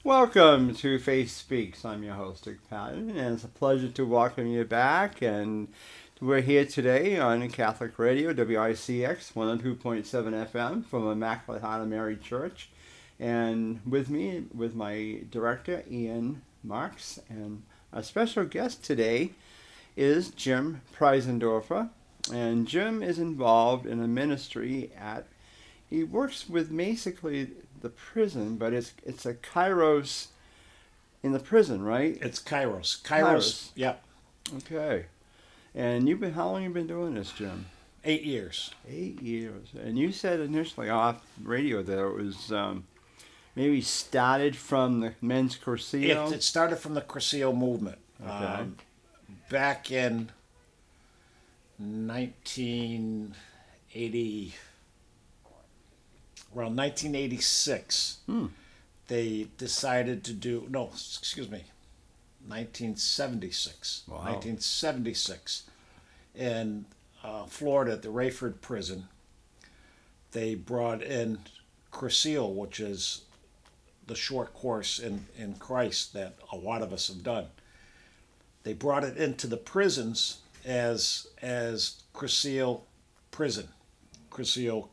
Welcome to Faith Speaks. I'm your host, Dick Patten, and it's a pleasure to welcome you back. And we're here today on Catholic Radio, WICX 102.7 FM from Immaculate Heart of Mary Church. And with me, with my director, Ian Marx, and our special guest today is Jim Preisendorfer. And Jim is involved in a ministry he works with basically the prison, but it's a Kairos in the prison, right? It's Kairos. Kairos. Yep. Okay. And how long have you been doing this, Jim? 8 years. 8 years. And you said initially off radio that it was maybe started from the men's Cursillo? It started from the Cursillo movement. Okay. Back in 1980, around 1986, they decided to do, 1976. Wow. 1976. In Florida at the Rayford prison, they brought in Cursillo, which is the short course in Christ that a lot of us have done. They brought it into the prisons as Cursillo prison, Cursillo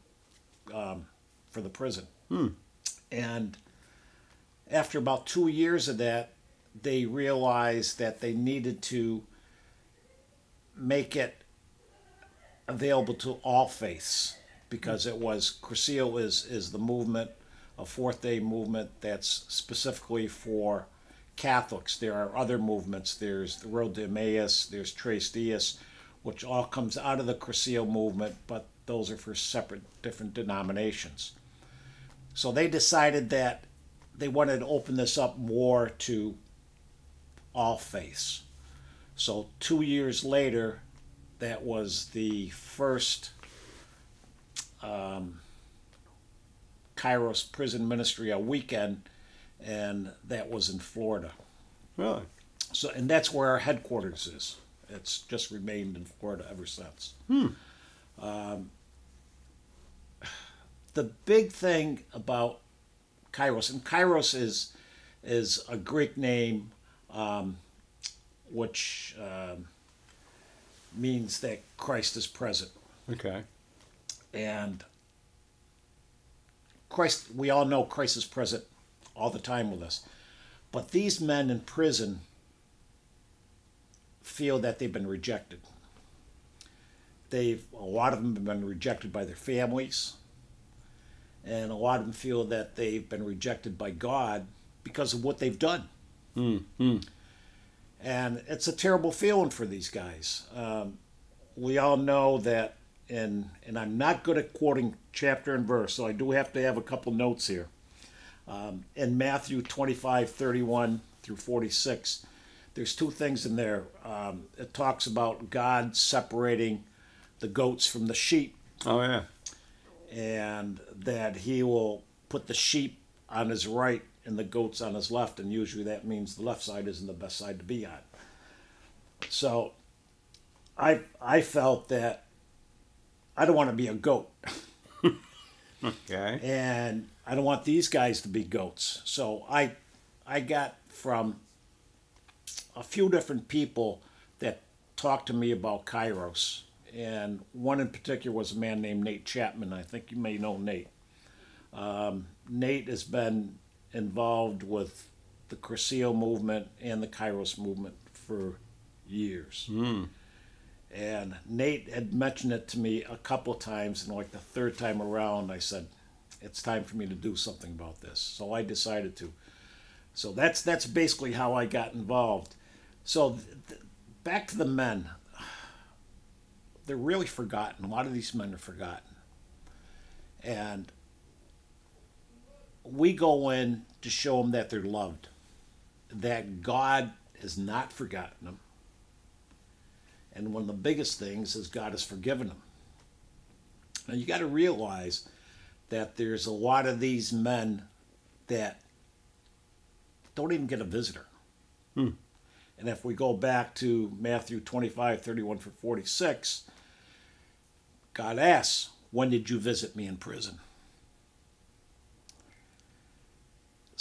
for the prison. And after about 2 years of that, they realized that they needed to make it available to all faiths, because it was Cursillo is the movement, a Fourth-day movement that's specifically for Catholics. There are other movements. There's the Road to Emmaus, there's Tres Dias, which all comes out of the Cursillo movement, but those are for separate, different denominations. So they decided that they wanted to open this up more to all faiths. So 2 years later, that was the first Kairos prison ministry a weekend, and that was in Florida. Really? So, and that's where our headquarters is. It's just remained in Florida ever since. The big thing about Kairos, and Kairos is a Greek name, which means that Christ is present. Okay. And Christ, we all know Christ is present all the time with us. But these men in prison feel that they've been rejected. A lot of them have been rejected by their families, and a lot of them feel that they've been rejected by God because of what they've done. And it's a terrible feeling for these guys. We all know that, and I'm not good at quoting chapter and verse, so I do have to have a couple notes here. In Matthew 25:31 through 46, there's two things in there. It talks about God separating the goats from the sheep. Oh, yeah. And that he will put the sheep on his right and the goats on his left, and usually that means the left side isn't the best side to be on. So I felt that I don't want to be a goat. Okay. And I don't want these guys to be goats. So I got from a few different people that talked to me about Kairos. And one in particular was a man named Nate Chapman. I think you may know Nate. Nate has been involved with the Cursillo movement and the Kairos movement for years. And Nate had mentioned it to me a couple times, and like the third time around, I said, it's time for me to do something about this. So I decided to. So that's basically how I got involved. So back to the men. They're really forgotten. A lot of these men are forgotten. And we go in to show them that they're loved, that God has not forgotten them. And one of the biggest things is God has forgiven them. Now you got to realize that there's a lot of these men that don't even get a visitor. And if we go back to Matthew 25:31 through 46, God asks, when did you visit me in prison?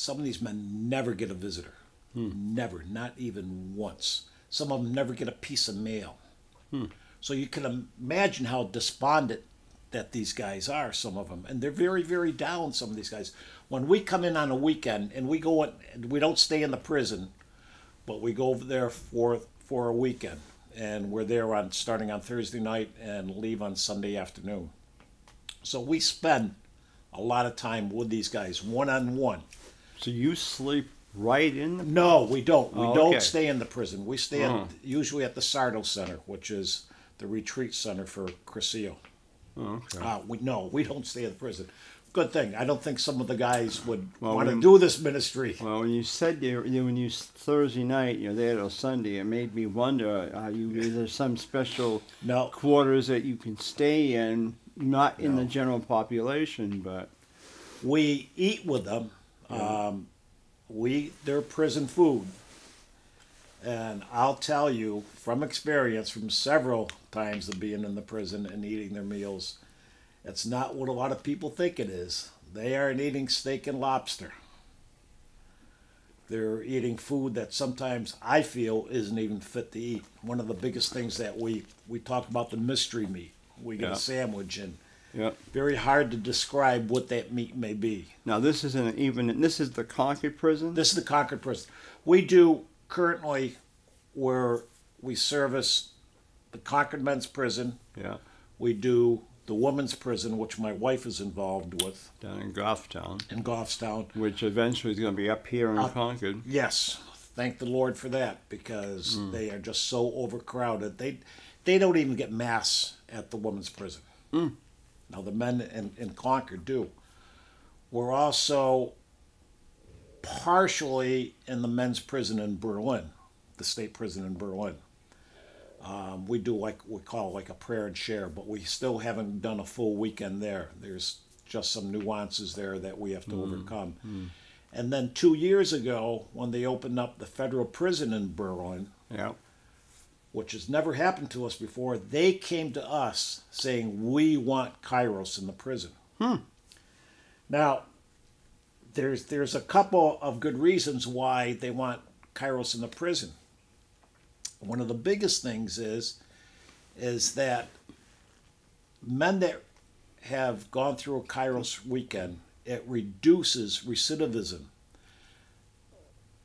some of these men never get a visitor. Never, not even once. Some of them never get a piece of mail. So you can imagine how despondent that these guys are, some of them. And they're very, very down, some of these guys. When we come in on a weekend and we go in, and we don't stay in the prison, but we go over there for a weekend. And we're there starting on Thursday night and leave on Sunday afternoon. So we spend a lot of time with these guys, one-on-one. So you sleep right in the... No, we don't. We Oh, don't okay. stay in the prison. We stay usually at the Sardo Center, which is the retreat center for Crescio. Oh, okay. We don't stay in the prison. Good thing. I don't think some of the guys would Well, want to when- do this ministry. Well, when you said when you Thursday night, you're there till Sunday, it made me wonder: is there some special No. quarters that you can stay in, not in the No. general population, but We eat with them. They're prison food. And I'll tell you from experience, from several times of being in the prison and eating their meals, it's not what a lot of people think it is. They aren't eating steak and lobster. They're eating food that sometimes I feel isn't even fit to eat. One of the biggest things that we talk about, the mystery meat. We get Yeah. a sandwich, and yeah. very hard to describe what that meat may be. Now this isn't even. This is the Concord prison. This is the Concord prison. We do currently where we service the Concord men's prison. Yeah, We do the women's prison, which my wife is involved with down in Goffstown, in Goffstown. which eventually is going to be up here in Concord. Yes, thank the Lord for that, because they are just so overcrowded. They don't even get mass at the women's prison. Now the men in Concord do. We're also partially in the men's prison in Berlin, the state prison in Berlin. We do we call like a prayer and share, but we still haven't done a full weekend there. There's just some nuances there that we have to overcome. And then 2 years ago, when they opened up the federal prison in Berlin, Yeah. which has never happened to us before, they came to us saying, we want Kairos in the prison. Now, there's a couple of good reasons why they want Kairos in the prison. One of the biggest things is that men that have gone through a Kairos weekend, it reduces recidivism,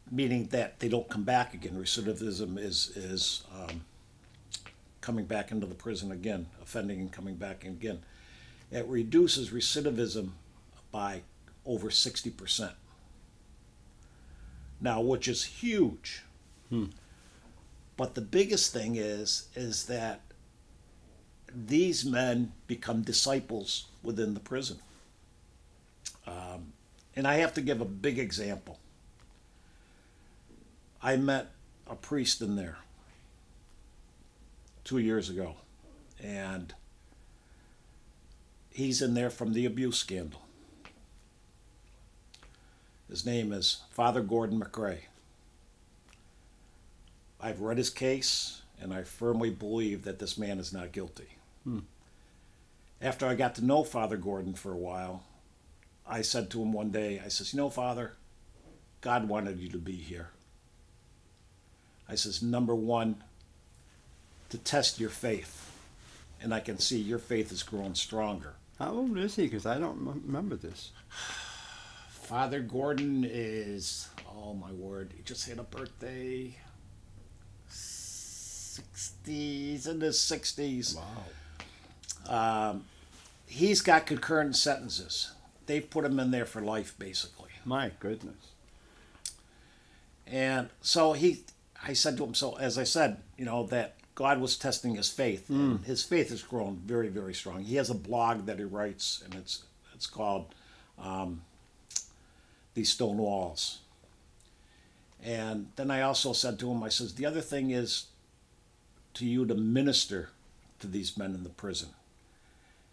meaning that they don't come back again. Recidivism is coming back into the prison again, offending and coming back again. It reduces recidivism by over 60%. Now, which is huge. But the biggest thing is that these men become disciples within the prison. And I have to give a big example. I met a priest in there 2 years ago, and he's in there from the abuse scandal. His name is Father Gordon McRae. I've read his case, and I firmly believe that this man is not guilty. After I got to know Father Gordon for a while, I said to him one day, I says, Father, God wanted you to be here. I says, number one, to test your faith. And I can see your faith has grown stronger. How old is he? Because I don't remember this. Father Gordon is, oh my word, he just had a birthday. 60s, in his 60s. Wow. He's got concurrent sentences. They've put him in there for life, basically. My goodness. And so I said to him, so as I said, that God was testing his faith. And his faith has grown very, very strong. He has a blog that he writes, and it's called These Stone Walls. And then I also said to him, I says, the other thing is to you to minister to these men in the prison.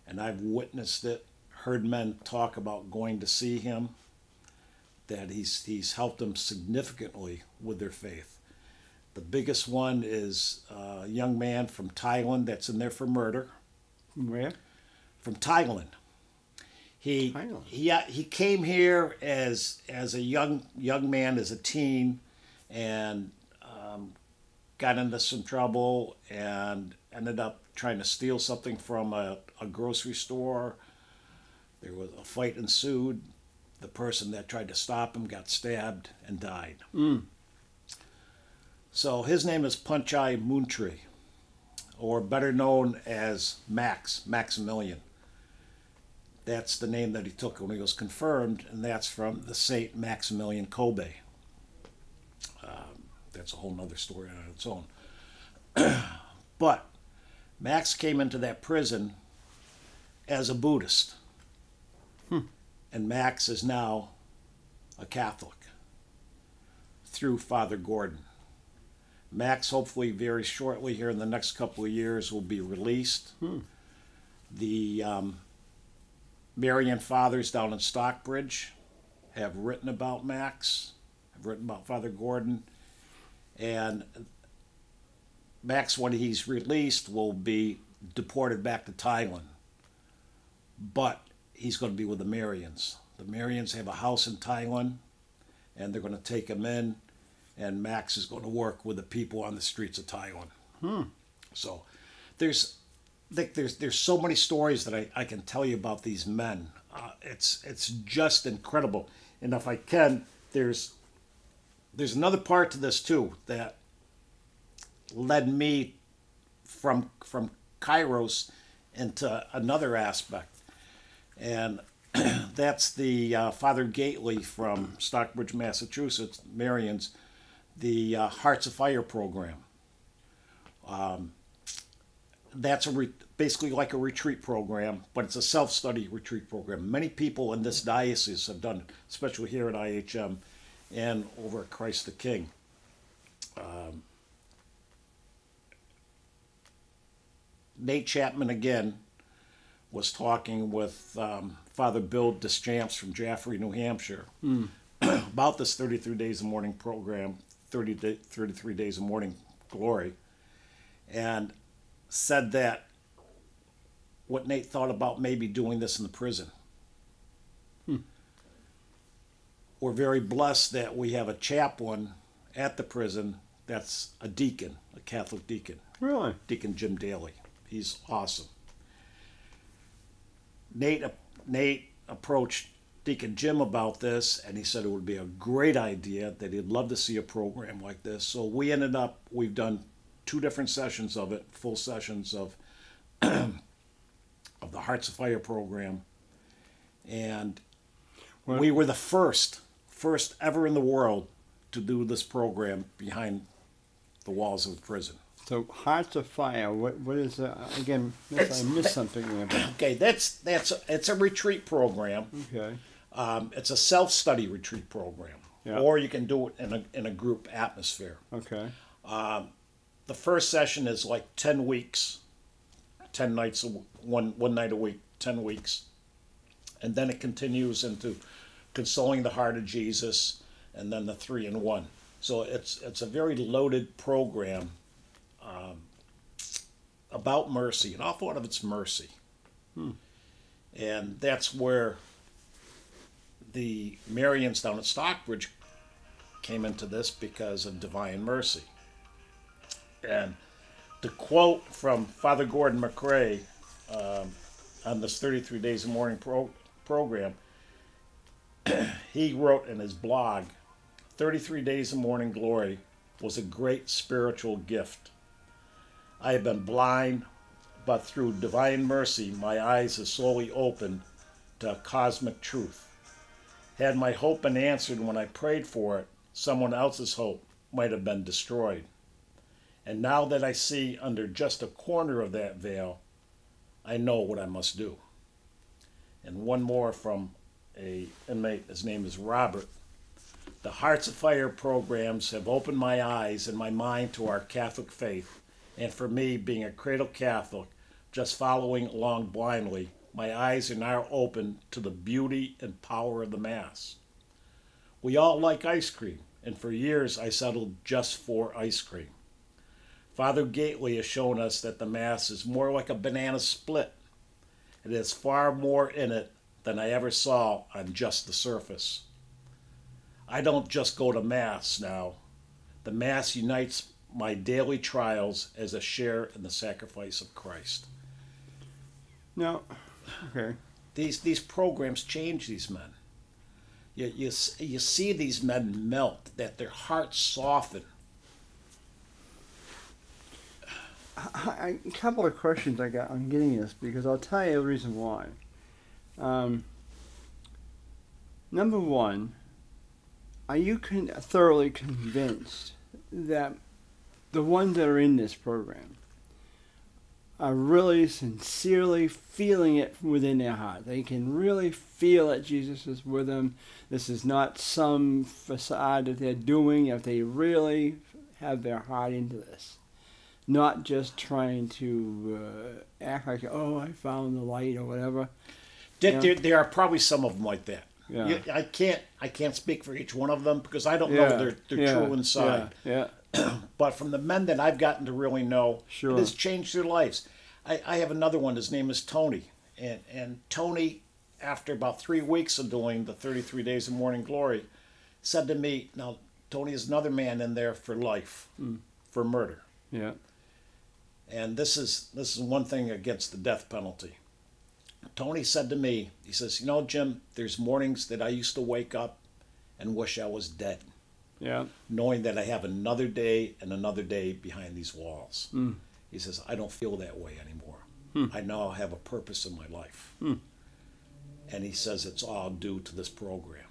And I've witnessed it, heard men talk about going to see him, that he's helped them significantly with their faith. The biggest one is a young man from Thailand that's in there for murder. Where? From Thailand. He came here as a young man, as a teen, and got into some trouble and ended up trying to steal something from a grocery store. There was a fight ensued. The person that tried to stop him got stabbed and died. So his name is Punchai Moontree, or better known as Maximilian. That's the name that he took when he was confirmed, and that's from the Saint Maximilian Kolbe. That's a whole other story on its own. But Max came into that prison as a Buddhist. And Max is now a Catholic through Father Gordon. Max, hopefully very shortly here in the next couple of years, will be released. The Marian Fathers down in Stockbridge have written about Max, have written about Father Gordon, and Max, when he's released, will be deported back to Thailand. But he's going to be with the Marians. The Marians have a house in Thailand, and they're going to take him in, and Max is going to work with the people on the streets of Thailand. So there's so many stories that I can tell you about these men. It's just incredible. And if I can, there's another part to this too that led me from Kairos into another aspect. And that's the Father Gately from Stockbridge, Massachusetts, Marians, the Hearts of Fire program. That's basically like a retreat program, but it's a self-study retreat program. Many people in this diocese have done it, especially here at IHM and over at Christ the King. Nate Chapman, again, was talking with Father Bill Deschamps from Jaffrey, New Hampshire, about this 33 Days of Morning program, 33 Days of Morning Glory, and said that what Nate thought about maybe doing this in the prison. We're very blessed that we have a chaplain at the prison that's a deacon, a Catholic deacon. Really? Deacon Jim Daly. He's awesome. Nate approached Deacon Jim about this, and he said it would be a great idea, that he'd love to see a program like this. So we've done 2 different sessions of it, full sessions of the Hearts of Fire program. And we were the first ever in the world to do this program behind the walls of the prison. So Hearts of Fire, what is again? I missed something there. Okay, it's a retreat program. Okay. It's a self-study retreat program, or you can do it in a group atmosphere. Okay. The first session is like 10 weeks, 10 nights, one night a week, 10 weeks, and then it continues into Consoling the Heart of Jesus, and then the 3-in-1. So it's a very loaded program. About mercy, an awful lot of it's mercy. And that's where the Marians down at Stockbridge came into this, because of divine mercy. And the quote from Father Gordon McRae on this 33 Days of Morning program, he wrote in his blog, 33 Days of Morning Glory was a great spiritual gift. I have been blind, but through divine mercy, my eyes have slowly opened to cosmic truth. Had my hope been answered when I prayed for it, someone else's hope might have been destroyed. And now that I see under just a corner of that veil, I know what I must do. And one more from an inmate, his name is Robert. The Hearts of Fire programs have opened my eyes and my mind to our Catholic faith. And for me, being a cradle Catholic, just following along blindly, my eyes are now open to the beauty and power of the Mass. We all like ice cream, and for years I settled just for ice cream. Father Gately has shown us that the Mass is more like a banana split. It has far more in it than I ever saw on just the surface. I don't just go to Mass now. The Mass unites my daily trials as a share in the sacrifice of Christ. No. Okay. These programs change these men. You see these men melt, that their hearts soften. A couple of questions I'm getting this because I'll tell you the reason why. Number one, are you thoroughly convinced that the ones that are in this program are really sincerely feeling it within their heart? They can really feel that Jesus is with them. This is not some facade that they're doing. If they really have their heart into this, not just trying to act like, oh, I found the light or whatever. There are probably some of them like that. Yeah. I can't speak for each one of them because I don't know they're true inside. Yeah. But from the men that I've gotten to really know, Sure. it has changed their lives. I have another one. His name is Tony. And Tony, after about 3 weeks of doing the 33 Days of Morning Glory, said to me, now, Tony is another man in there for life, for murder. Yeah. And this is one thing against the death penalty. Tony said to me, he says, you know, Jim, there's mornings that I used to wake up and wish I was dead. Yeah. Knowing that I have another day and another day behind these walls. He says, I don't feel that way anymore. I now have a purpose in my life. And he says it's all due to this program.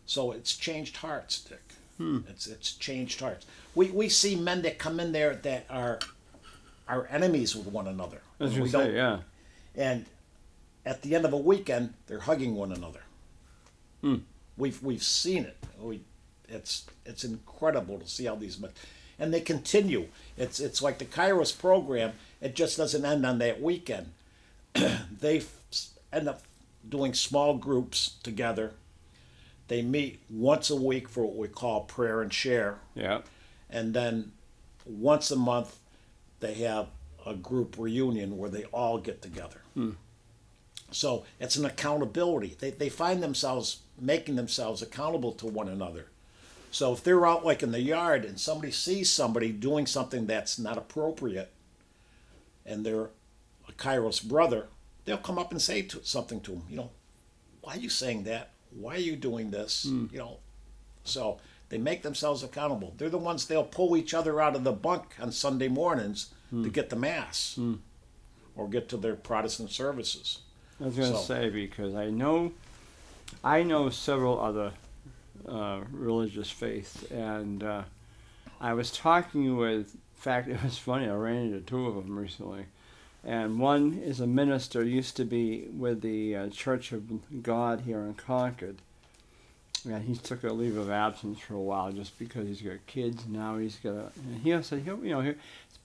So it's changed hearts, Dick. It's changed hearts. We see men that come in there that are enemies with one another. As you say, yeah. And at the end of a weekend, they're hugging one another. We've seen it. It's incredible to see how these men, and they continue. It's like the Kairos program. It just doesn't end on that weekend. They end up doing small groups together. They meet once a week for what we call prayer and share. Yeah. And then once a month, they have a group reunion where they all get together. So it's an accountability. They find themselves making themselves accountable to one another. So if they're out like in the yard and somebody sees somebody doing something that's not appropriate, and they're a Kairos brother, they'll come up and say something to them. You know, why are you saying that? Why are you doing this? You know, so they make themselves accountable. They're the ones they'll pull each other out of the bunk on Sunday mornings to get to Mass or get to their Protestant services. I was going to say, because I know several other religious faiths, and I was talking with, in fact, it was funny, I ran into two of them recently, and one is a minister, used to be with the Church of God here in Concord, and he took a leave of absence for a while just because he's got kids. Now he's got a, and he said,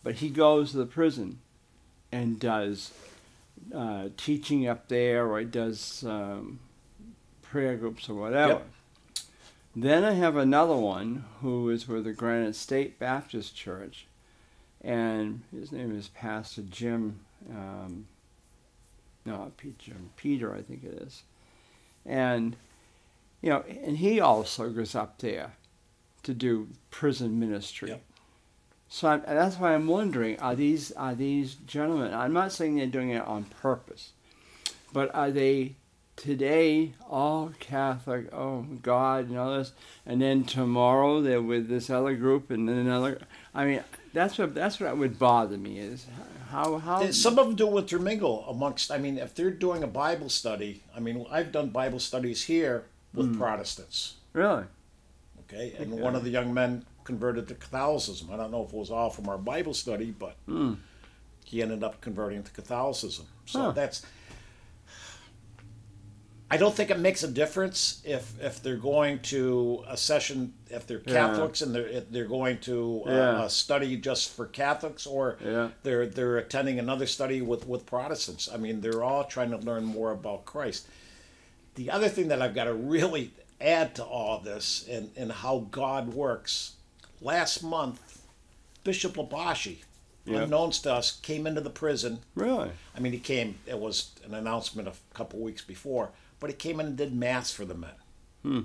but he goes to the prison and does teaching up there, or he does prayer groups or whatever. Yep. Then I have another one who is with the Granite State Baptist Church, and his name is Pastor Jim, Peter, I think it is. And, and he also goes up there to do prison ministry. Yep. So that's why I'm wondering, are these gentlemen, I'm not saying they're doing it on purpose, but are they today all Catholic, oh God, and all this, and then tomorrow they're with this other group and then another? I mean, that's what would bother me, is how some of them do intermingle amongst. I mean, if they're doing a Bible study, I mean, I've done Bible studies here with Protestants. Really? Okay, and one of the young men converted to Catholicism. I don't know if it was all from our Bible study, but he ended up converting to Catholicism. So that's. I don't think it makes a difference if they're going to a session, if they're Catholics and they're going to a study just for Catholics, or they're attending another study with Protestants. I mean, they're all trying to learn more about Christ. The other thing that I've got to really add to all this and how God works, last month, Bishop Labashi Yep. Unknowns to us, came into the prison. Really? I mean, he came, it was an announcement a couple weeks before, but he came in and did Mass for the men. Hmm.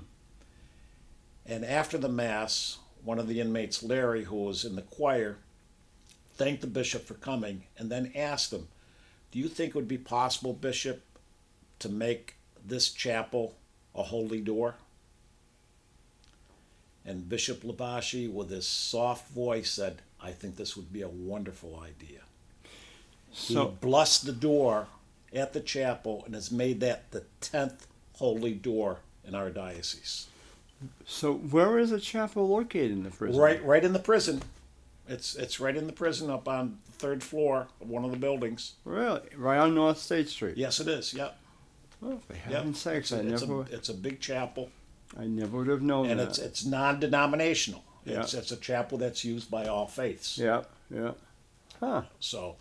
And after the Mass, one of the inmates, Larry, who was in the choir, thanked the bishop for coming and then asked him, "Do you think it would be possible, Bishop, to make this chapel a holy door?" And Bishop Labashi, with his soft voice, said, "I think this would be a wonderful idea." So, He blessed the door at the chapel and has made that the 10th holy door in our diocese. so where is the chapel located in the prison? Right in the prison. It's right in the prison up on the 3rd floor of one of the buildings. Really? Right on North State Street? Yes, it is. Yep. Oh, for Yep. heaven's sakes, It's a big chapel, I never would have known and that. it's non-denominational. Yeah. It's a chapel that's used by all faiths. Yeah, yeah. Huh. So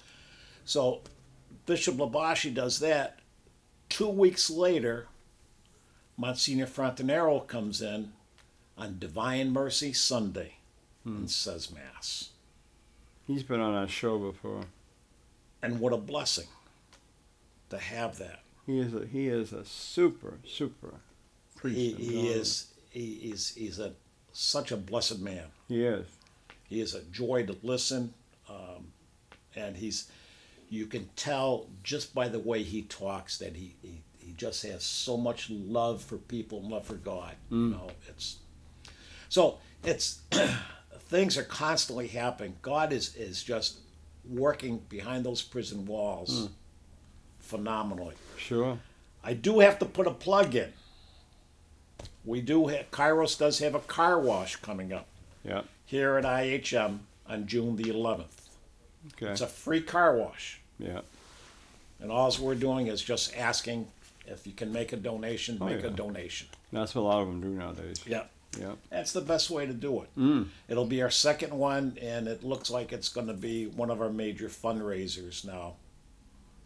Bishop Labashi does that. 2 weeks later, Monsignor Frontanero comes in on Divine Mercy Sunday and says Mass. He's been on our show before. And what a blessing to have that. He is a super priest. He's such a blessed man. He is. He is a joy to listen, and you can tell just by the way he talks that he just has so much love for people and love for God. You know, it's things are constantly happening. God is just working behind those prison walls phenomenally. Sure. I do have to put a plug in. Kairos does have a car wash coming up Yeah. here at IHM on June the 11th. Okay. It's a free car wash. Yeah. And all we're doing is just asking if you can make a donation, make a yeah. donation. That's what a lot of them do nowadays. Yeah. Yeah. That's the best way to do it. It'll be our second one, and it looks like it's going to be one of our major fundraisers now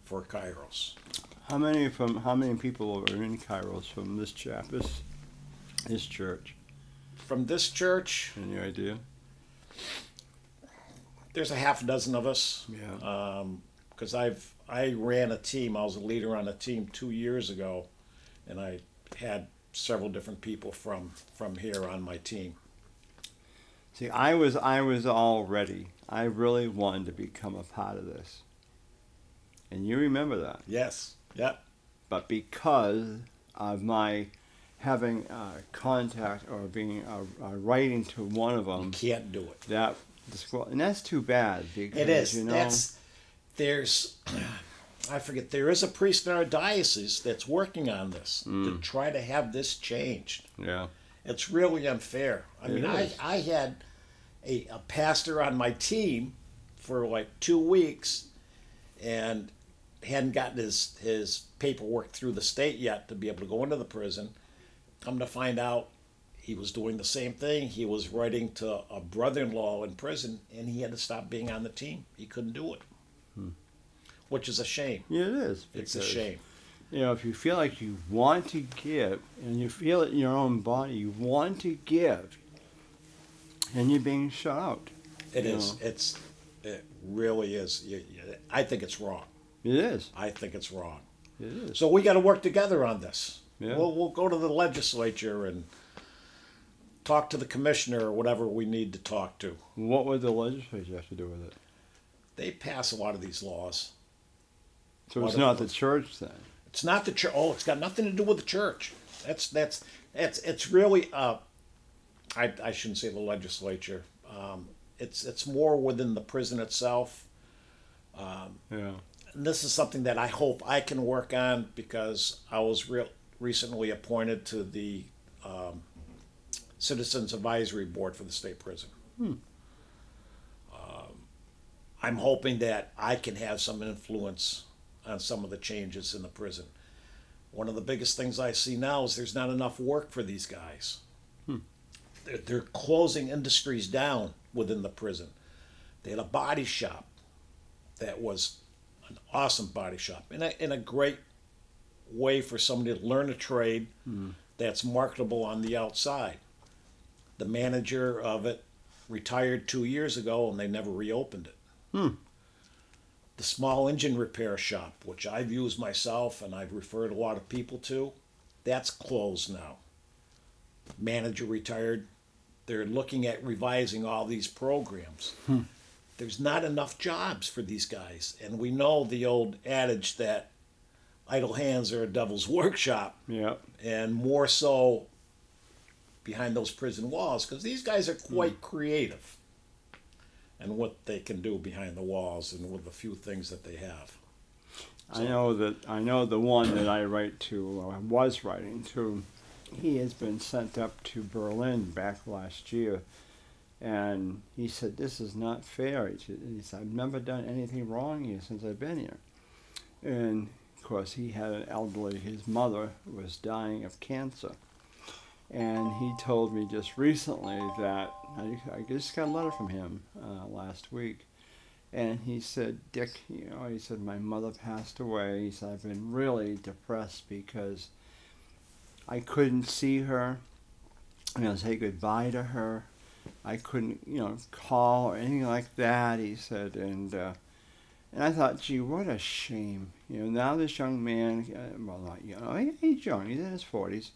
for Kairos. How many people are in Kairos from this this church? From this church, Any idea? there's a half dozen of us. Yeah. Because I ran a team. I was a leader on a team 2 years ago, and I had several different people from here on my team. See, I was all ready. I really wanted to become a part of this. And you remember that. Yes. Yep. But because of my having contact or being writing to one of them, Can't do it. and that's too bad. Because, It is. You know, I forget, there is a priest in our diocese that's working on this to try to have this changed. yeah. It's really unfair. I mean, is. I had a pastor on my team for like 2 weeks and hadn't gotten his paperwork through the state yet to be able to go into the prison. Come to find out, he was doing the same thing. He was writing to a brother-in-law in prison, and he had to stop being on the team. He couldn't do it, which is a shame. Yeah, it is. It's a because, shame. You know, if you feel like you want to give, and you feel it in your own body, you want to give, and you're being shut out. It you is. know. It really is. I think it's wrong. It is. I think it's wrong. It is. So we got to work together on this. Yeah. We'll go to the legislature and talk to the commissioner or whatever we need to talk to. What would the legislature have to do with it? They pass a lot of these laws. So it's not the church then. It's not the church. Oh, it's got nothing to do with the church. It's really. I shouldn't say the legislature. It's more within the prison itself. Yeah. And this is something that I hope I can work on because I was recently appointed to the Citizens Advisory Board for the state prison. I'm hoping that I can have some influence on some of the changes in the prison. One of the biggest things I see now is there's not enough work for these guys. They're closing industries down within the prison. They had a body shop that was an awesome body shop in a great way for somebody to learn a trade that's marketable on the outside. The manager of it retired 2 years ago and they never reopened it. Hmm. The small engine repair shop, which I've used myself and I've referred a lot of people to, that's closed now. Manager retired. They're looking at revising all these programs. There's not enough jobs for these guys. And we know the old adage that idle hands are a devil's workshop. Yeah. And more so behind those prison walls, because these guys are quite creative and what they can do behind the walls and with the few things that they have. So, I know the one that I write to, or was writing to, he has been sent up to Berlin back last year, and he said, "This is not fair." He said, "I've never done anything wrong here since I've been here." And of course, he had an elderly, his mother was dying of cancer. And he told me just recently that, I just got a letter from him last week, and he said, "Dick, he said, my mother passed away." He said, "I've been really depressed because I couldn't see her, say goodbye to her. I couldn't, call or anything like that." He said, and I thought, gee, what a shame. Now this young man, well, not young, he's young, he's in his 40s.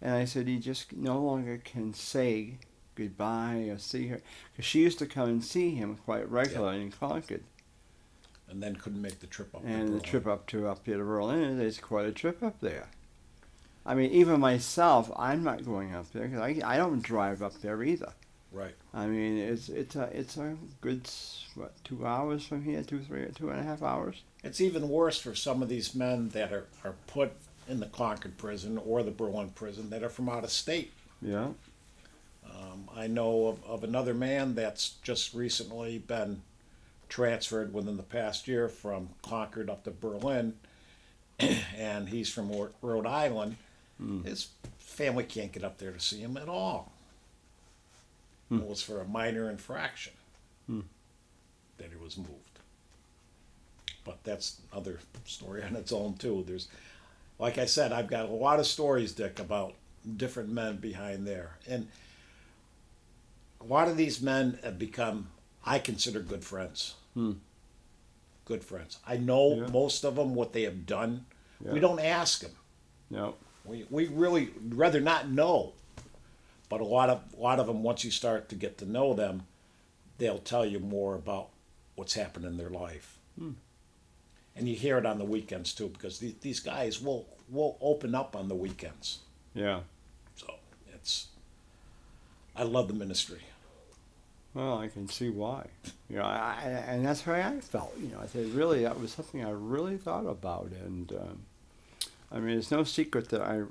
And I said, he just no longer can say goodbye or see her. Because she used to come and see him quite regularly in Concord. And then couldn't make the trip up. And the trip up here to Berlin, there's quite a trip up there. I mean, even myself, I'm not going up there because I don't drive up there either. Right. I mean, it's a good 2 hours from here, 2.5 hours. It's even worse for some of these men that are put in the Concord prison or the Berlin prison that are from out of state. Yeah. I know of another man that's just recently been transferred within the past year from Concord up to Berlin, and he's from Rhode Island. His family can't get up there to see him at all. It was for a minor infraction that he was moved. But that's another story on its own too. There's, like I said, I've got a lot of stories, Dick, about different men behind there. And a lot of these men have become, I consider, good friends. Good friends. I know most of them, what they have done. Yeah. We don't ask them. No. We really rather not know. But a lot of them, once you start to get to know them, they'll tell you more about what's happened in their life. And you hear it on the weekends too, because these guys will open up on the weekends. Yeah. So I love the ministry. Well, I can see why. And that's how I felt. I said, really, that was something I really thought about. And I mean, it's no secret that I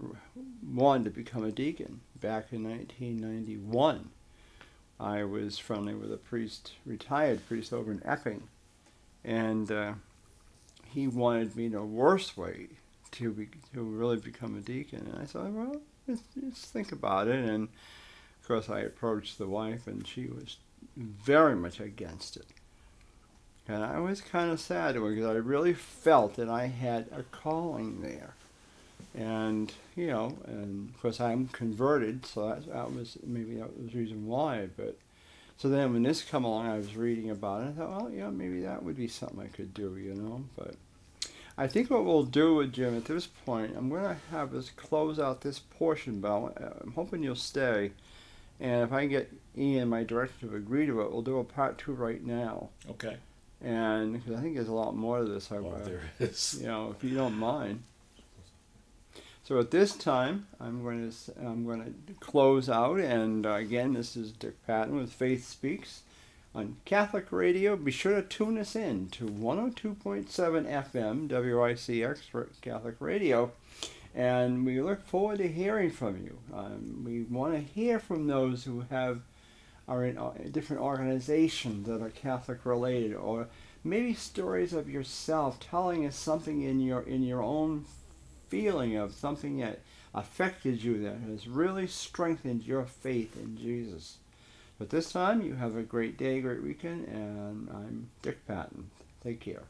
wanted to become a deacon. Back in 1991, I was friendly with a retired priest over in Epping, and he wanted me the worst way to really become a deacon. And I said, well, let's think about it. And of course, I approached the wife, and she was very much against it. And I was kind of sad because I really felt that I had a calling there. And, and of course I'm converted, so that was the reason why. But so then when this come along, I was reading about it, I thought, well, maybe that would be something I could do, But I think what we'll do, Jim, at this point, I'm going to have us close out this portion, but I'm hoping you'll stay. And if I can get Ian, my director, to agree to it, we'll do a part 2 right now. Okay. And because I think there's a lot more to this. There is. If you don't mind. So at this time, I'm going to close out, and again, this is Dick Patten with Faith Speaks on Catholic Radio. Be sure to tune us in to 102.7 FM WICX for Catholic Radio, and we look forward to hearing from you. We want to hear from those who are in different organizations that are Catholic related, or maybe stories of yourself telling us something in your own feeling of something that affected you that has really strengthened your faith in Jesus. But this time, you have a great day, great weekend, and I'm Dick Patten. Take care.